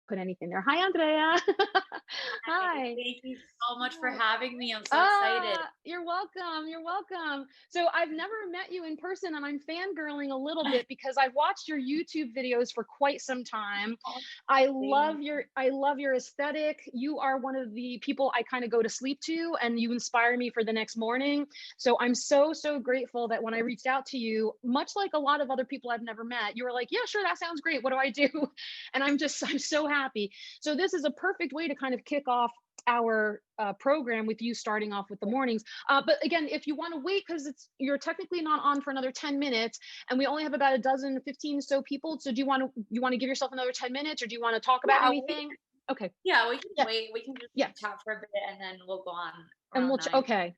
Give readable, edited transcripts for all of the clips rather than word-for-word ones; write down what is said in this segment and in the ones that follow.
put anything there. Hi, Andrea. Hi. Thank you so much for having me. I'm so excited. You're welcome. You're welcome. So I've never met you in person, and I'm fangirling a little bit because I've watched your YouTube videos for quite some time. Oh, I love your aesthetic. You are one of the people I kind of go to sleep to, and you inspire me for the next morning. So I'm so, so grateful that when I reached out to you, much like a lot of other people I've never met, you were like, yeah, sure, that sounds great. What do I do? And I'm so happy. So this is a perfect way to kind of kick off our program with you starting off with the mornings. But again, if you want to wait, because you're technically not on for another 10 minutes, and we only have about a dozen, 15 so people. So do you want to give yourself another 10 minutes, or do you want to talk about anything? Okay. Yeah, we can wait. We can just Yeah. chat for a bit and then we'll go on And around 9. okay.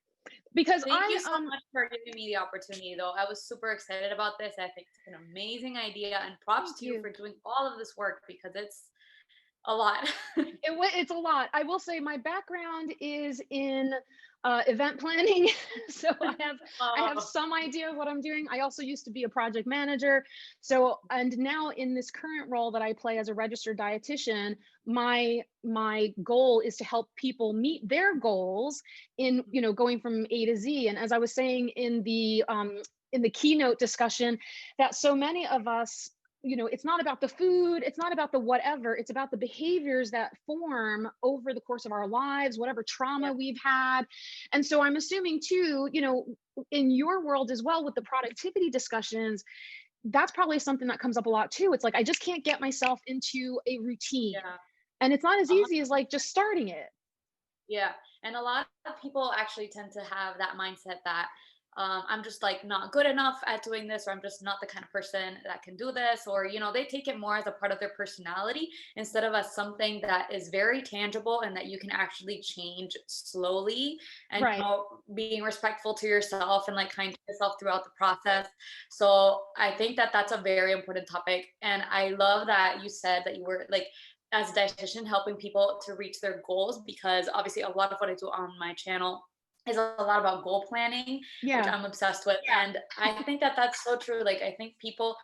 Because Thank you so much for giving me the opportunity, though. I was super excited about this. I think it's an amazing idea, and props to you for doing all of this work because it's a lot. It's a lot. I will say my background is in event planning, so I have some idea of what I'm doing. I also used to be a project manager, so and now in this current role that I play as a registered dietitian, my goal is to help people meet their goals in going from A to Z. And as I was saying in the keynote discussion, that so many of us, it's not about the food, it's not about the whatever, it's about the behaviors that form over the course of our lives, whatever trauma we've had. And so I'm assuming too, in your world as well with the productivity discussions, that's probably something that comes up a lot too. It's like, I just can't get myself into a routine. Yeah. And it's not as easy as like just starting it. Yeah. And a lot of people actually tend to have that mindset that I'm just like not good enough at doing this, or I'm just not the kind of person that can do this, or they take it more as a part of their personality instead of as something that is very tangible and that you can actually change slowly, and being respectful to yourself and like kind to yourself throughout the process. So I think that that's a very important topic, and I love that you said that you were like, as a dietitian, helping people to reach their goals, because obviously a lot of what I do on my channel is a lot about goal planning, which I'm obsessed with. And I think that that's so true. Like, I think people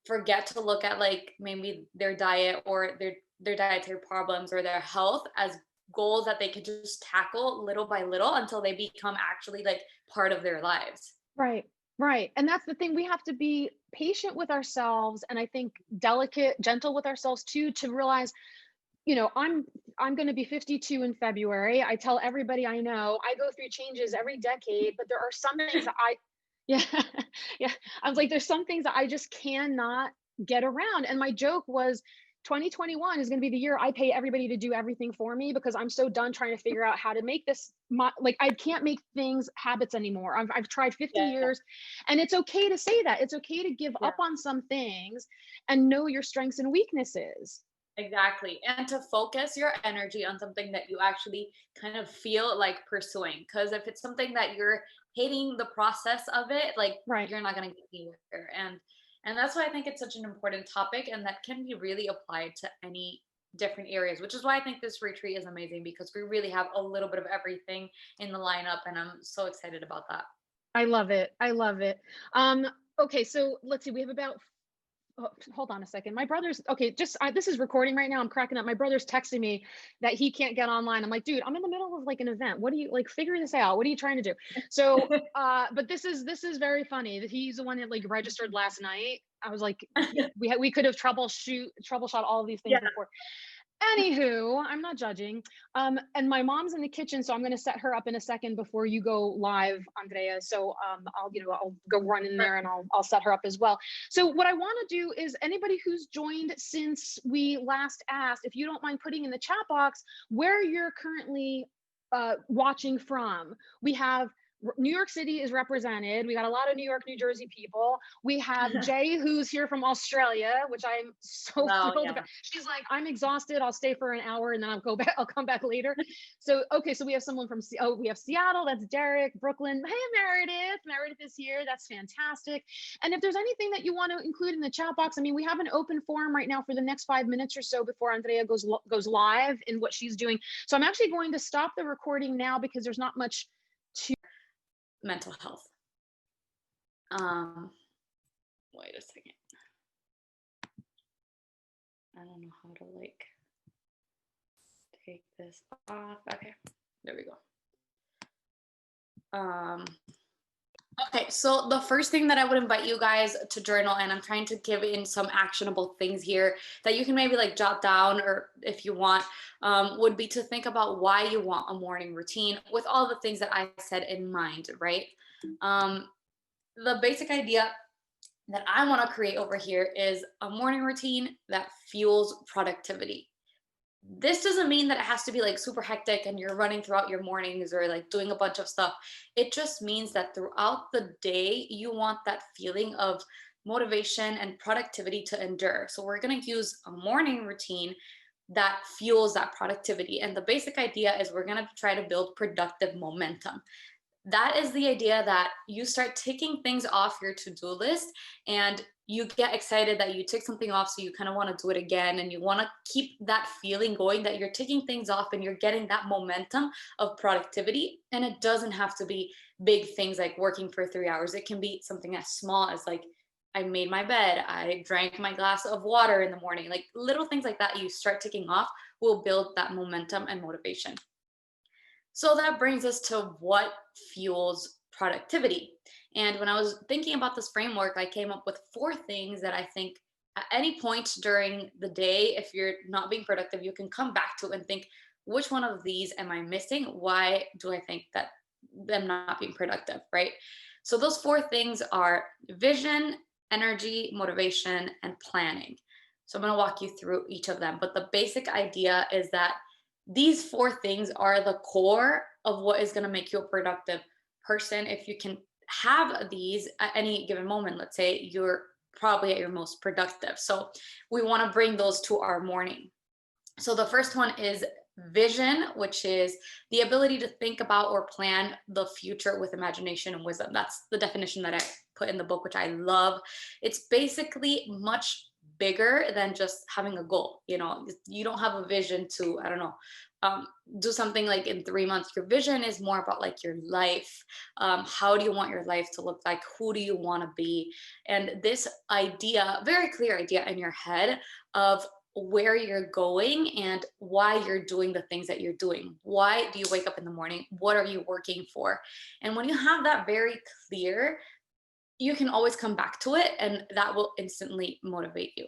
forget to look at like maybe their diet or their dietary problems or their health as goals that they could just tackle little by little until they become actually like part of their lives. Right. And that's the thing. We have to be patient with ourselves, and I think delicate, gentle with ourselves too, to realize, I'm going to be 52 in February. I tell everybody I know, I go through changes every decade, but there are some things that yeah, I was like, there's some things that I just cannot get around. And my joke was 2021 is going to be the year I pay everybody to do everything for me, because I'm so done trying to figure out how to make this like, I can't make things habits anymore. I've tried 50 years, and it's okay to say that. It's okay to give up on some things and know your strengths and weaknesses. Exactly. And to focus your energy on something that you actually kind of feel like pursuing. Because if it's something that you're hating the process of it, like you're not going to get anywhere. And that's why I think it's such an important topic, and that can be really applied to any different areas, which is why I think this retreat is amazing, because we really have a little bit of everything in the lineup, and I'm so excited about that. I love it. I love it. Okay, so let's see. We have about hold on a second. My brother's okay. This is recording right now. I'm cracking up. My brother's texting me that he can't get online. I'm like, dude, I'm in the middle of like an event. What do you like? Figure this out. What are you trying to do? So, but this is very funny that he's the one that like registered last night. I was like, we could have troubleshot all of these things before. Anywho, I'm not judging. And my mom's in the kitchen, so I'm going to set her up in a second before you go live, Andrea. So I'll go run in there and I'll set her up as well. So what I want to do is, anybody who's joined since we last asked, if you don't mind putting in the chat box where you're currently watching from. We have New York City is represented. We got a lot of New York, New Jersey people. We have Jay, who's here from Australia, which I'm so thrilled about. She's like, I'm exhausted. I'll stay for an hour and then I'll go back. I'll come back later. So, okay. So we have someone from, we have Seattle. That's Derek. Brooklyn. Hey, Meredith. Meredith is here. That's fantastic. And if there's anything that you want to include in the chat box, I mean, we have an open forum right now for the next 5 minutes or so before Andrea goes live in what she's doing. So I'm actually going to stop the recording now because there's not much to mental health. Wait a second. I don't know how to like take this off. Okay, there we go. Okay, so the first thing that I would invite you guys to journal, and I'm trying to give in some actionable things here that you can maybe like jot down, or if you want, would be to think about why you want a morning routine with all the things that I said in mind, right? The basic idea that I want to create over here is a morning routine that fuels productivity. This doesn't mean that it has to be like super hectic and you're running throughout your mornings or like doing a bunch of stuff. It just means that throughout the day, you want that feeling of motivation and productivity to endure. So we're going to use a morning routine that fuels that productivity. And the basic idea is we're going to try to build productive momentum. That is the idea that you start ticking things off your to-do list and you get excited that you tick something off, so you kind of want to do it again, and you want to keep that feeling going that you're ticking things off and you're getting that momentum of productivity. And it doesn't have to be big things like working for 3 hours. It can be something as small as like, I made my bed, I drank my glass of water in the morning. Like little things like that you start ticking off will build that momentum and motivation. So that brings us to what fuels productivity. And when I was thinking about this framework, I came up with 4 things that I think at any point during the day, if you're not being productive, you can come back to and think, which one of these am I missing? Why do I think that I'm not being productive, right? So those 4 things are vision, energy, motivation, and planning. So I'm going to walk you through each of them. But the basic idea is that these 4 things are the core of what is going to make you a productive person. If you can have these at any given moment, let's say you're probably at your most productive. So we want to bring those to our morning. So the first one is vision, which is the ability to think about or plan the future with imagination and wisdom. That's the definition that I put in the book, which I love. It's basically much bigger than just having a goal. You know, you don't have a vision to, I don't know, do something like in 3 months. Your vision is more about like your life. How do you want your life to look like? Who do you want to be? And this idea, very clear idea in your head of where you're going and why you're doing the things that you're doing. Why do you wake up in the morning? What are you working for? And when you have that very clear, you can always come back to it, and that will instantly motivate you.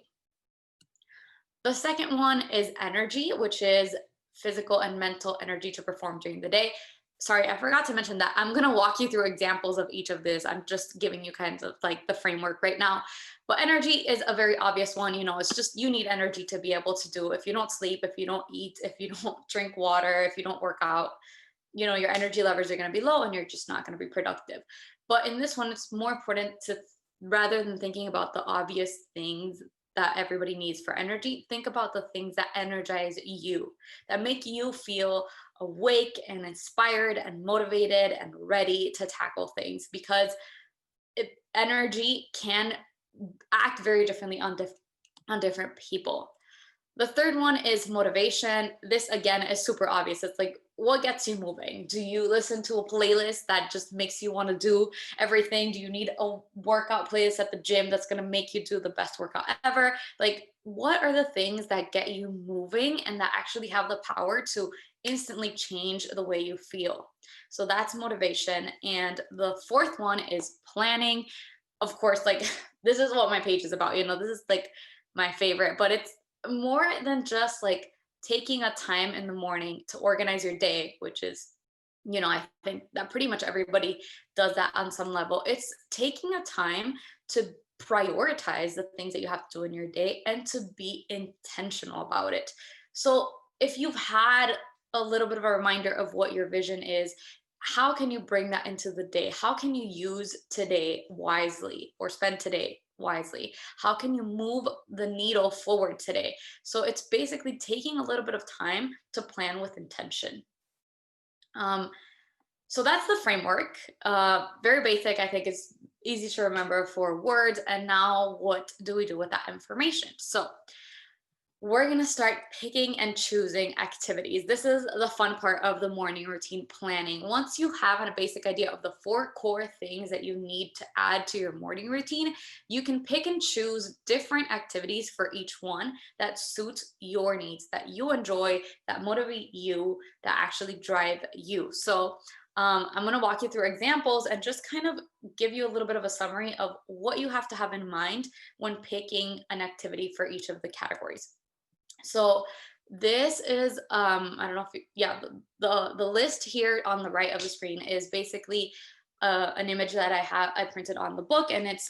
The second one is energy, which is physical and mental energy to perform during the day. Sorry, I forgot to mention that I'm going to walk you through examples of each of this. I'm just giving you kind of like the framework right now. But energy is a very obvious one. You know, it's just you need energy to be able to do. If you don't sleep, if you don't eat, if you don't drink water, if you don't work out, you know, your energy levels are going to be low and you're just not going to be productive. But in this one, it's more important to, rather than thinking about the obvious things that everybody needs for energy, think about the things that energize you, that make you feel awake and inspired and motivated and ready to tackle things, because energy can act very differently on different people. The third one is motivation. This again is super obvious. It's like, what gets you moving? Do you listen to a playlist that just makes you want to do everything? Do you need a workout playlist at the gym that's going to make you do the best workout ever? Like, what are the things that get you moving and that actually have the power to instantly change the way you feel? So that's motivation. And the fourth one is planning. Of course, like this is what my page is about. You know, this is like my favorite, but it's more than just like taking a time in the morning to organize your day, which is, you know, I think that pretty much everybody does that on some level. It's taking a time to prioritize the things that you have to do in your day and to be intentional about it. So if you've had a little bit of a reminder of what your vision is, how can you bring that into the day? How can you use today wisely or spend today wisely? How can you move the needle forward today? So it's basically taking a little bit of time to plan with intention. So that's the framework. Very basic. I think it's easy to remember for words. And now what do we do with that information? So we're going to start picking and choosing activities. This is the fun part of the morning routine planning. Once you have a basic idea of the 4 core things that you need to add to your morning routine, you can pick and choose different activities for each one that suit your needs, that you enjoy, that motivate you, that actually drive you. So I'm going to walk you through examples and just kind of give you a little bit of a summary of what you have to have in mind when picking an activity for each of the categories. So this is I don't know if yeah, the list here on the right of the screen is basically an image that I printed on the book, and it's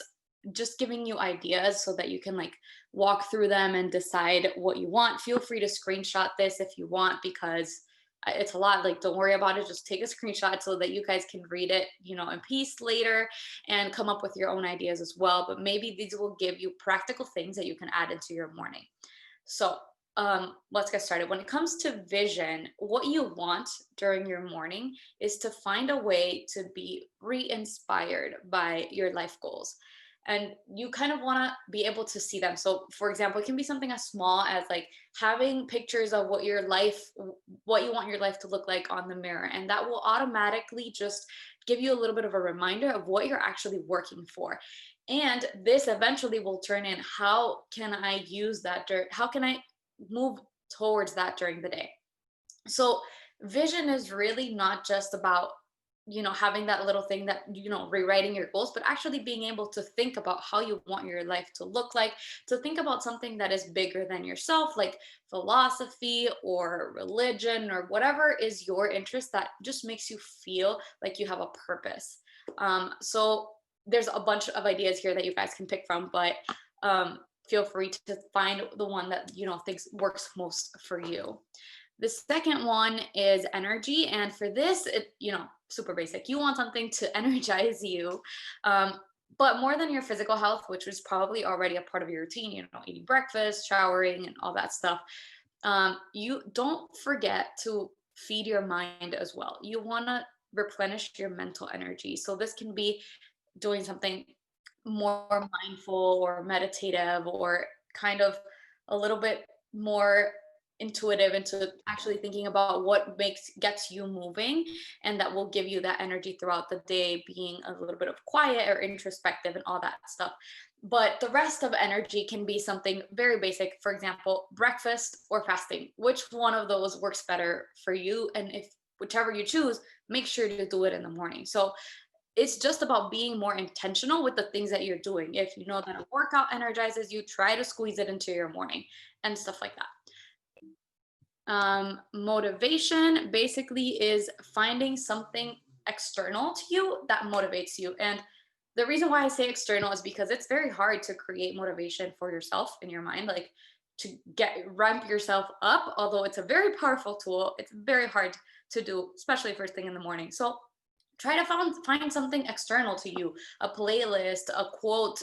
just giving you ideas so that you can like walk through them and decide what you want. Feel free to screenshot this if you want, because it's a lot. Like, don't worry about it, just take a screenshot so that you guys can read it, you know, in peace later and come up with your own ideas as well. But maybe these will give you practical things that you can add into your morning. So let's get started. When it comes to vision, what you want during your morning is to find a way to be re-inspired by your life goals. And you kind of want to be able to see them. So for example, it can be something as small as like having pictures of what you want your life to look like on the mirror. And that will automatically just give you a little bit of a reminder of what you're actually working for. And this eventually will turn in, how can I use that? How can I move towards that during the day? So vision is really not just about, you know, having that little thing that, you know, rewriting your goals, but actually being able to think about how you want your life to look like, to think about something that is bigger than yourself, like philosophy or religion or whatever is your interest that just makes you feel like you have a purpose. So there's a bunch of ideas here that you guys can pick from, but feel free to find the one that, you know, thinks works most for you. The second one is energy. And for this, you know, super basic. You want something to energize you, but more than your physical health, which is probably already a part of your routine, you know, eating breakfast, showering, and all that stuff. You don't forget to feed your mind as well. You want to replenish your mental energy. So this can be doing something more mindful or meditative, or kind of a little bit more intuitive into actually thinking about what gets you moving, and that will give you that energy throughout the day, being a little bit of quiet or introspective and all that stuff. But the rest of energy can be something very basic. For example, breakfast or fasting. Which one of those works better for you? And if whichever you choose, make sure to do it in the morning. So it's just about being more intentional with the things that you're doing. If you know that a workout energizes you, try to squeeze it into your morning and stuff like that. Motivation basically is finding something external to you that motivates you. And the reason why I say external is because it's very hard to create motivation for yourself in your mind, like to ramp yourself up. Although it's a very powerful tool, it's very hard to do, especially first thing in the morning. So try to find something external to you, a playlist, a quote,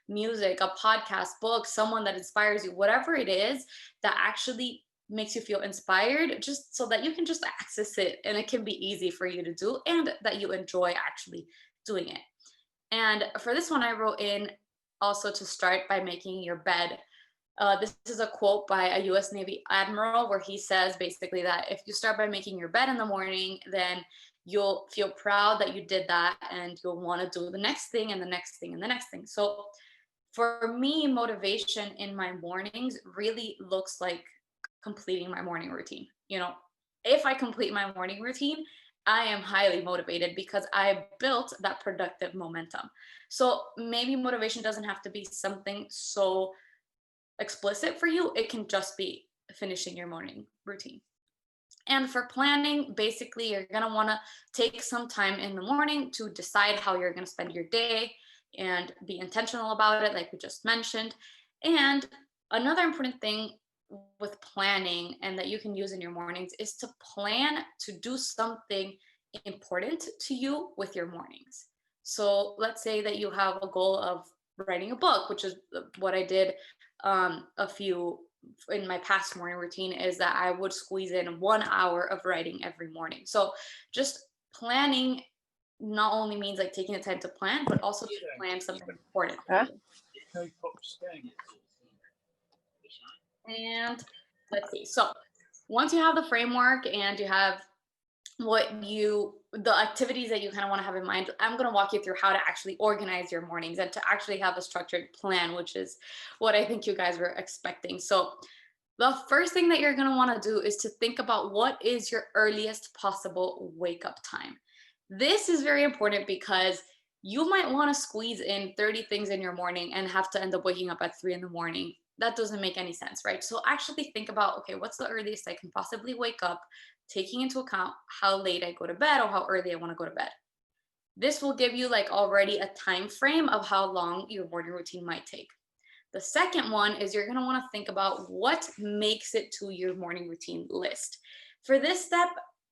music, a podcast, book, someone that inspires you, whatever it is that actually makes you feel inspired, just so that you can just access it and it can be easy for you to do, and that you enjoy actually doing it. And for this one, I wrote in also to start by making your bed. This is a quote by a US Navy admiral, where he says basically that if you start by making your bed in the morning, then you'll feel proud that you did that, and you'll want to do the next thing and the next thing and the next thing. So for me, motivation in my mornings really looks like completing my morning routine. You know, if I complete my morning routine, I am highly motivated because I built that productive momentum. So maybe motivation doesn't have to be something so explicit for you. It can just be finishing your morning routine. And for planning, basically, you're going to want to take some time in the morning to decide how you're going to spend your day and be intentional about it, like we just mentioned. And another important thing with planning, and that you can use in your mornings, is to plan to do something important to you with your mornings. So let's say that you have a goal of writing a book, which is what I did in my past morning routine, is that I would squeeze in 1 hour of writing every morning. So just planning not only means like taking the time to plan, but also to plan something important. And let's see. So once you have the framework and you have the activities that you kind of want to have in mind, I'm going to walk you through how to actually organize your mornings and to actually have a structured plan, which is what I think you guys were expecting. So the first thing that you're going to want to do is to think about what is your earliest possible wake up time. This is very important because you might want to squeeze in 30 things in your morning and have to end up waking up at 3 in the morning. That doesn't make any sense, right? So actually think about, okay, what's the earliest I can possibly wake up, taking into account how late I go to bed or how early I want to go to bed. This will give you like already a time frame of how long your morning routine might take. The second one is you're going to want to think about what makes it to your morning routine list. For this step,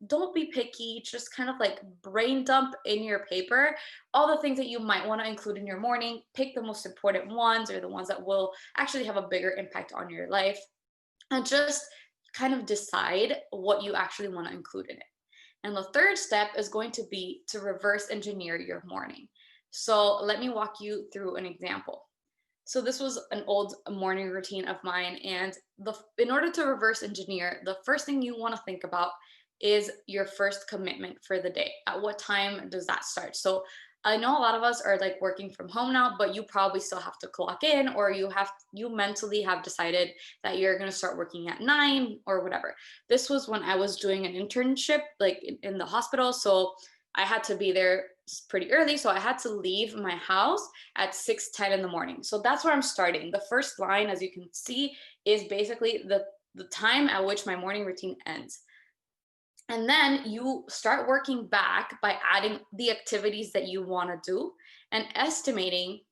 don't be picky, just kind of like brain dump in your paper all the things that you might want to include in your morning. Pick the most important ones or the ones that will actually have a bigger impact on your life, and just kind of decide what you actually want to include in it. And the third step is going to be to reverse engineer your morning. So let me walk you through an example. So this was an old morning routine of mine, and in order to reverse engineer, the first thing you want to think about is your first commitment for the day. At what time does that start? So I know a lot of us are like working from home now, but you probably still have to clock in, or you mentally have decided that you're going to start working at 9 or whatever. This was when I was doing an internship like in the hospital, so I had to be there pretty early, so I had to leave my house at 6:10 in the morning. So that's where I'm starting. The first line, as you can see, is basically the time at which my morning routine ends. And then you start working back by adding the activities that you want to do and estimating,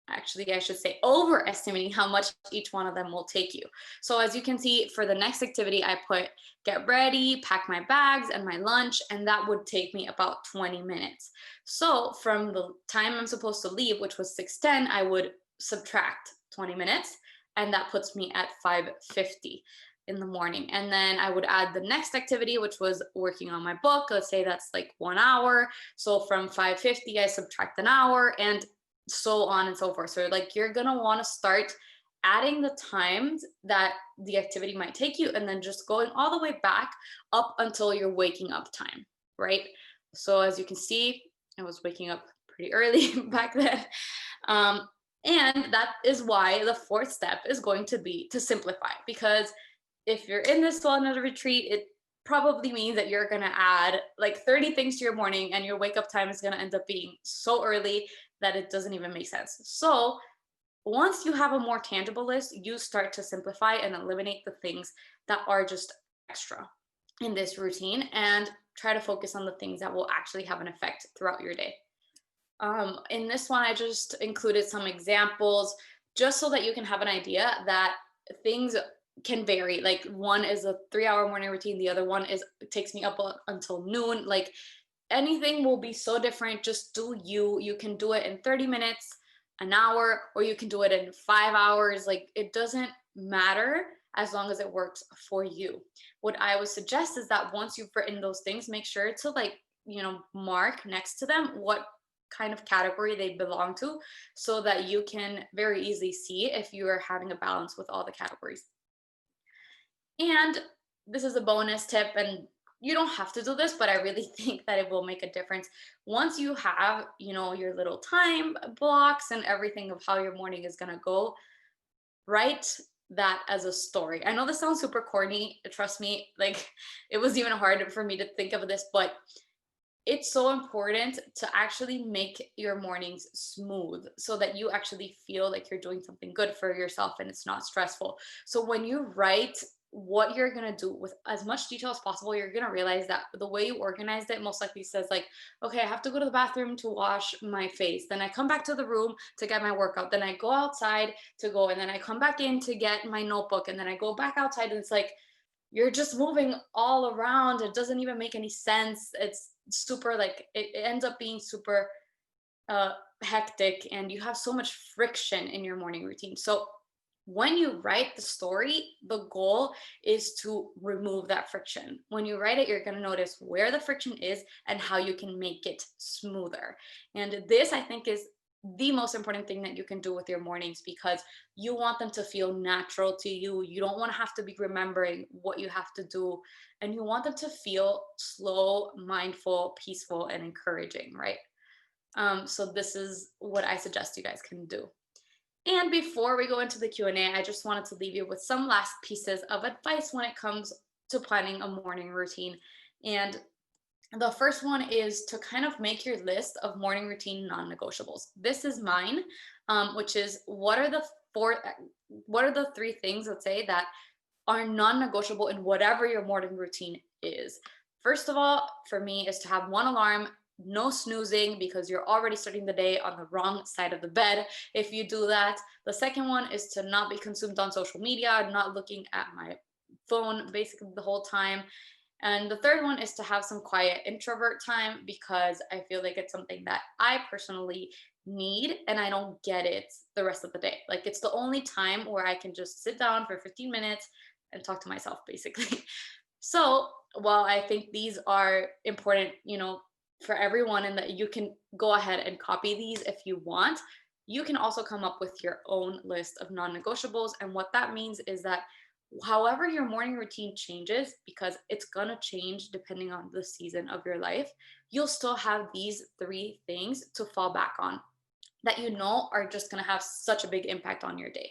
actually, I should say overestimating how much each one of them will take you. So as you can see, for the next activity, I put get ready, pack my bags and my lunch, and that would take me about 20 minutes. So from the time I'm supposed to leave, which was 6:10, I would subtract 20 minutes, and that puts me at 5:50 in the morning. And then I would add the next activity, which was working on my book. Let's say that's like 1 hour. So from 5:50, I subtract an hour, and so on and so forth. So like you're gonna want to start adding the times that the activity might take you, and then just going all the way back up until your waking up time, right? So as you can see, I was waking up pretty early back then. And that is why the fourth step is going to be to simplify, because if you're in this wellness retreat, it probably means that you're going to add like 30 things to your morning, and your wake up time is going to end up being so early that it doesn't even make sense. So once you have a more tangible list, you start to simplify and eliminate the things that are just extra in this routine, and try to focus on the things that will actually have an effect throughout your day. In this one, I just included some examples just so that you can have an idea that things can vary. Like one is a 3-hour morning routine, the other one takes me up until noon. Like anything will be so different. Just do you can do it in 30 minutes, an hour, or you can do it in 5 hours. Like it doesn't matter as long as it works for you. What I would suggest is that once you've written those things, make sure to mark next to them what kind of category they belong to, so that you can very easily see if you are having a balance with all the categories. And this is a bonus tip, and you don't have to do this, but I really think that it will make a difference. Once you have, your little time blocks and everything of how your morning is going to go, write that as a story. I know this sounds super corny. Trust me, like it was even harder for me to think of this, but it's so important to actually make your mornings smooth so that you actually feel like you're doing something good for yourself and it's not stressful. So when you write what you're going to do with as much detail as possible, you're going to realize that the way you organized it most likely says like, okay, I have to go to the bathroom to wash my face. Then I come back to the room to get my workout. Then I go outside to go, and then I come back in to get my notebook. And then I go back outside, and it's like, you're just moving all around. It doesn't even make any sense. It's super it ends up being super hectic, and you have so much friction in your morning routine. So when you write the story, the goal is to remove that friction. When you write it, you're going to notice where the friction is and how you can make it smoother. And this, I think, is the most important thing that you can do with your mornings, because you want them to feel natural to you. You don't want to have to be remembering what you have to do, and you want them to feel slow, mindful, peaceful, and encouraging, right? So this is what I suggest you guys can do. And before we go into the Q&A, I just wanted to leave you with some last pieces of advice when it comes to planning a morning routine. And the first one is to kind of make your list of morning routine non-negotiables. This is mine, which is what are the three things, let's say, that are non-negotiable in whatever your morning routine is. First of all, for me, is to have one alarm, no snoozing, because you're already starting the day on the wrong side of the bed if you do that. The second one is to not be consumed on social media, not looking at my phone basically the whole time. And the third one is to have some quiet introvert time, because I feel like it's something that I personally need and I don't get it the rest of the day. Like, it's the only time where I can just sit down for 15 minutes and talk to myself basically. So while I think these are important, for everyone, and that you can go ahead and copy these if you want, you can also come up with your own list of non-negotiables. And what that means is that however your morning routine changes, because it's going to change depending on the season of your life, you'll still have these three things to fall back on that are just going to have such a big impact on your day.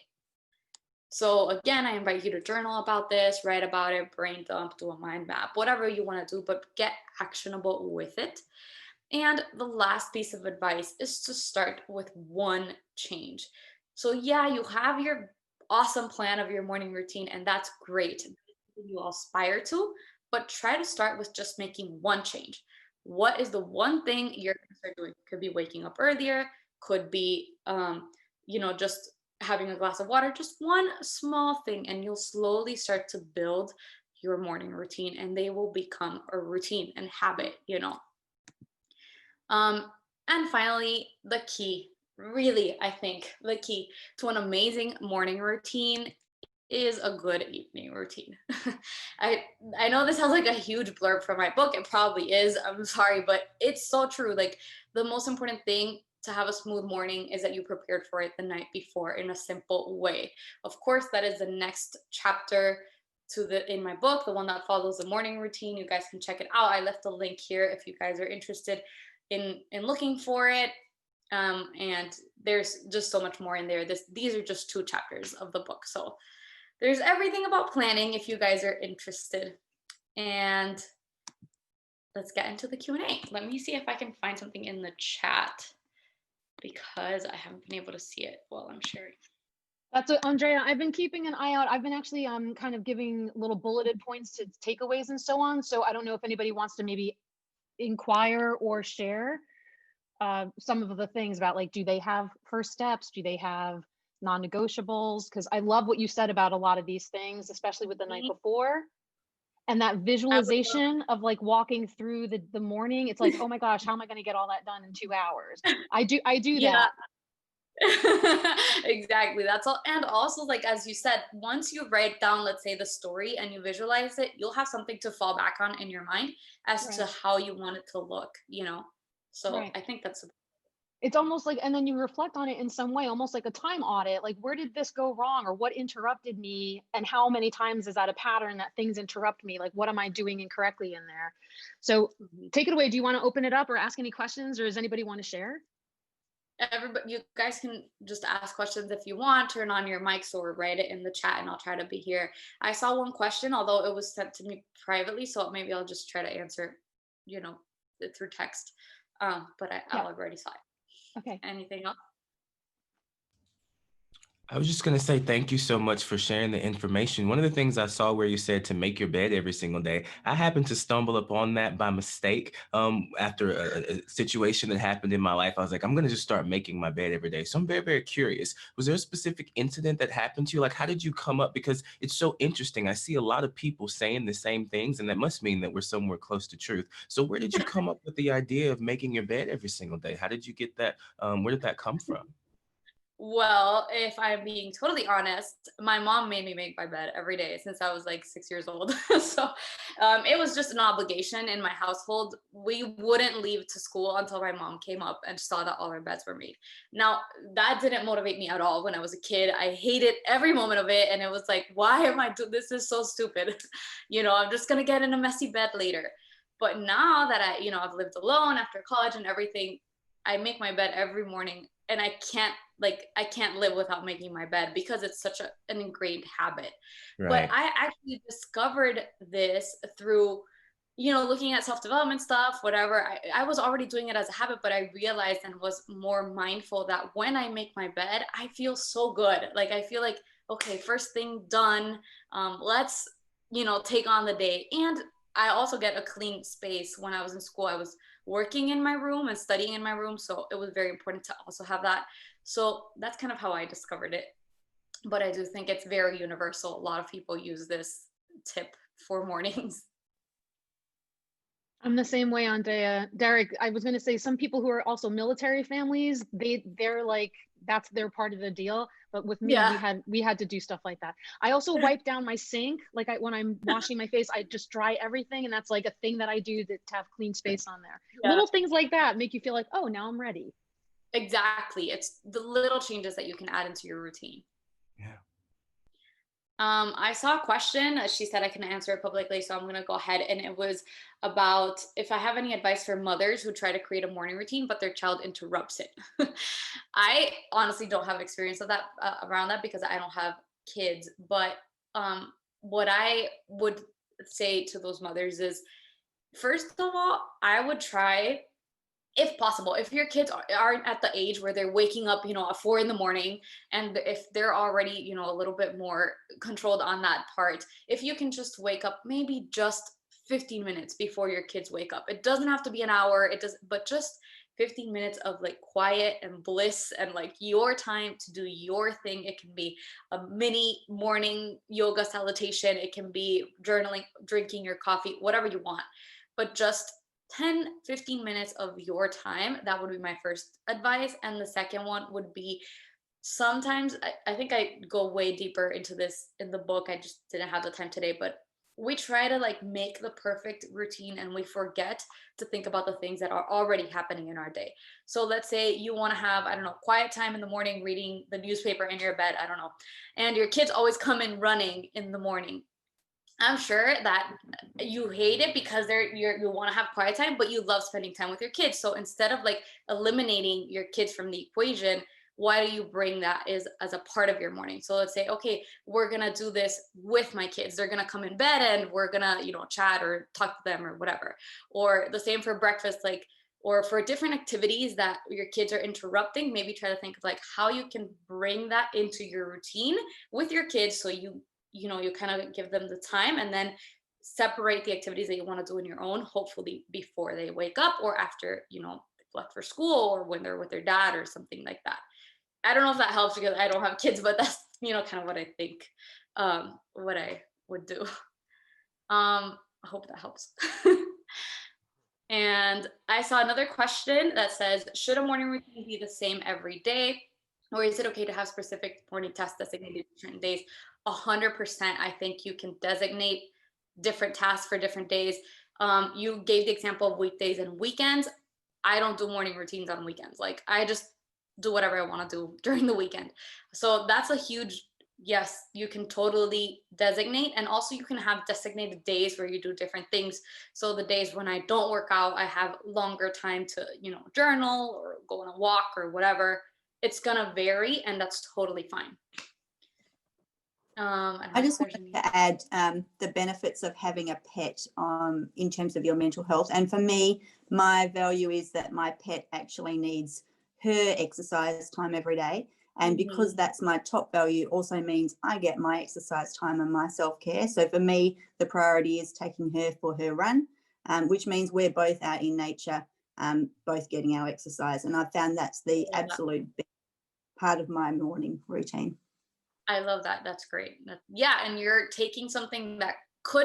So again, I invite you to journal about this, write about it, brain dump, do a mind map, whatever you want to do, but get actionable with it. And the last piece of advice is to start with one change. So yeah, you have your awesome plan of your morning routine, and that's great. You aspire to, but try to start with just making one change. What is the one thing you're going to start doing? Could be waking up earlier, could be, just having a glass of water, just one small thing, and you'll slowly start to build your morning routine, and they will become a routine and habit. And finally, the key, really, I think the key to an amazing morning routine is a good evening routine. I know this sounds like a huge blurb from my book. It probably is. I'm sorry, but it's so true. Like, the most important thing to have a smooth morning is that you prepared for it the night before in a simple way. Of course, that is the next chapter in my book, the one that follows the morning routine. You guys can check it out. I left a link here if you guys are interested in looking for it. And there's just so much more in there. These are just 2 chapters of the book. So there's everything about planning if you guys are interested. And let's get into the Q&A. Let me see if I can find something in the chat, because I haven't been able to see it while I'm sharing. That's what, Andrea, I've been keeping an eye out. I've been actually kind of giving little bulleted points to takeaways and so on. So I don't know if anybody wants to maybe inquire or share some of the things about, like, do they have first steps? Do they have non-negotiables? Because I love what you said about a lot of these things, especially with the night before. And that visualization of like walking through the morning, it's like, oh my gosh, how am I going to get all that done in 2 hours? I do Yeah. that. Exactly. That's all. And also, like, as you said, once you write down, let's say, the story and you visualize it, you'll have something to fall back on in your mind as to how you want it to look, So I think that's it's almost like, and then you reflect on it in some way, almost like a time audit, like, where did this go wrong, or what interrupted me, and how many times is that a pattern that things interrupt me? Like, what am I doing incorrectly in there? So take it away. Do you want to open it up or ask any questions, or does anybody want to share? Everybody, you guys can just ask questions if you want, turn on your mics or write it in the chat, and I'll try to be here. I saw one question, although it was sent to me privately, so maybe I'll just try to answer, through text. But I'll already saw it. Okay. Anything else? I was just going to say thank you so much for sharing the information. One of the things I saw where you said to make your bed every single day, I happened to stumble upon that by mistake after a situation that happened in my life. I was like, I'm going to just start making my bed every day. So I'm very, very curious. Was there a specific incident that happened to you? Like, how did you come up? Because it's so interesting. I see a lot of people saying the same things, and that must mean that we're somewhere close to truth. So where did you come up with the idea of making your bed every single day? How did you get that? Where did that come from? Well, if I'm being totally honest, my mom made me make my bed every day since I was like 6 years old. So it was just an obligation in my household. We wouldn't leave to school until my mom came up and saw that all our beds were made. Now, that didn't motivate me at all when I was a kid. I hated every moment of it. And it was like, why am I doing this? Is so stupid. I'm just going to get in a messy bed later. But now that I've lived alone after college and everything, I make my bed every morning, and I can't live without making my bed because it's such an ingrained habit. But Right. I actually discovered this through, looking at self-development stuff, whatever. I was already doing it as a habit, but I realized and was more mindful that when I make my bed, I feel so good. Like, I feel like, okay, first thing done. Let's, take on the day. And I also get a clean space. When I was in school, I was working in my room and studying in my room. So it was very important to also have that. So that's kind of how I discovered it. But I do think it's very universal. A lot of people use this tip for mornings. I'm the same way, Andrea. Derek, I was going to say some people who are also military families, they're like, that's their part of the deal. But with me, Yeah. we had to do stuff like that. I also wipe down my sink. Like when I'm washing my face, I just dry everything. And that's like a thing that I do to have clean space on there. Yeah. Little things like that make you feel like, oh, now I'm ready. Exactly. It's the little changes that you can add into your routine. Yeah. I saw a question. She said I can answer it publicly, so I'm going to go ahead. And it was about if I have any advice for mothers who try to create a morning routine, but their child interrupts it. I honestly don't have experience of that around that because I don't have kids. But what I would say to those mothers is, first of all, I would try, if possible, if your kids aren't at the age where they're waking up, at 4 a.m, and if they're already, a little bit more controlled on that part, if you can just wake up maybe just 15 minutes before your kids wake up. It doesn't have to be an hour, but just 15 minutes of like quiet and bliss and like your time to do your thing. It can be a mini morning yoga salutation. It can be journaling, drinking your coffee, whatever you want, but just 10-15 minutes of your time. That would be my first advice. And the second one would be, sometimes I think I go way deeper into this in the book. I just didn't have the time today, but we try to like make the perfect routine and we forget to think about the things that are already happening in our day. So let's say you want to have, I don't know, quiet time in the morning, reading the newspaper in your bed, I don't know, and your kids always come in running in the morning. I'm sure that you hate it because you want to have quiet time, but you love spending time with your kids. So instead of like eliminating your kids from the equation, why do you bring that as a part of your morning? So let's say, okay, we're gonna do this with my kids. They're gonna come in bed and we're gonna, chat or talk to them or whatever. Or the same for breakfast, like, or for different activities that your kids are interrupting, maybe try to think of like how you can bring that into your routine with your kids, so you kind of give them the time, and then separate the activities that you want to do on your own, hopefully before they wake up or after, they've left for school or when they're with their dad or something like that. I don't know if that helps because I don't have kids, but that's, kind of what I think, what I would do. I hope that helps. And I saw another question that says, should a morning routine be the same every day? Or is it okay to have specific morning tasks designated for certain days? 100%. I think you can designate different tasks for different days. You gave the example of weekdays and weekends. I don't do morning routines on weekends. Like, I just do whatever I want to do during the weekend. So that's a huge yes. You can totally designate, and also you can have designated days where you do different things. So the days when I don't work out, I have longer time to, journal or go on a walk or whatever. It's gonna vary, and that's totally fine. I just wanted to add the benefits of having a pet in terms of your mental health. And for me, my value is that my pet actually needs her exercise time every day. And because that's my top value, also means I get my exercise time and my self-care. So for me, the priority is taking her for her run, which means we're both out in nature, both getting our exercise. And I've found that's the absolute best part of my morning routine. I love that. That's great. Yeah. And you're taking something that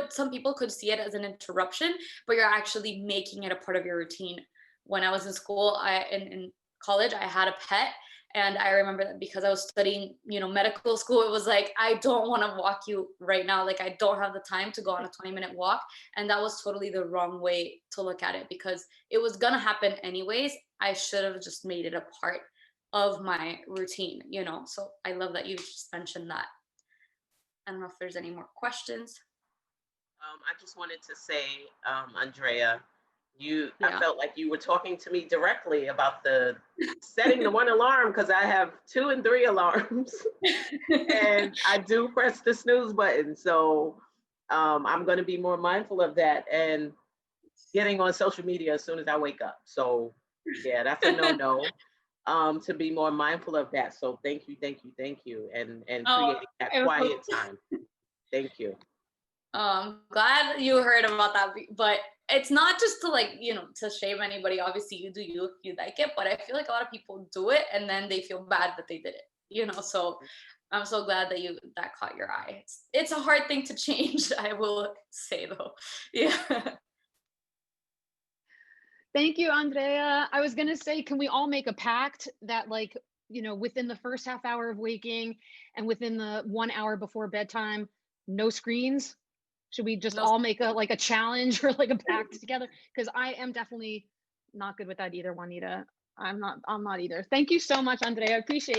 some people could see it as an interruption, but you're actually making it a part of your routine. When I was in school, in college, I had a pet, And I remember that because I was studying, you know, medical school, it was like, I don't want to walk you right now. Like, I don't have the time to go on a 20-minute walk. And that was totally the wrong way to look at it, because it was going to happen anyways. I should have just made it a part of my routine, you know? So I love that you just mentioned that. I don't know if there's any more questions. I just wanted to say, Andrea, I Yeah. felt like you were talking to me directly about the setting the one alarm, because I have 2 and 3 alarms and I do press the snooze button. So I'm going to be more mindful of that and getting on social media as soon as I wake up. So yeah, that's a no-no. To be more mindful of that. So thank you, and creating that quiet time. Thank you. Glad you heard about that, but it's not just to, like, you know, to shame anybody. Obviously you do you if you like it, but I feel like a lot of people do it and then they feel bad that they did it, you know? So I'm so glad that that caught your eye. It's a hard thing to change, I will say, though. Yeah. Thank you, Andrea. I was going to say, can we all make a pact that, like, you know, within the first half hour of waking and within the 1 hour before bedtime, no screens? Should we just all make a challenge or like a pact together? Because I am definitely not good with that either, Juanita. I'm not either. Thank you so much, Andrea. I appreciate it.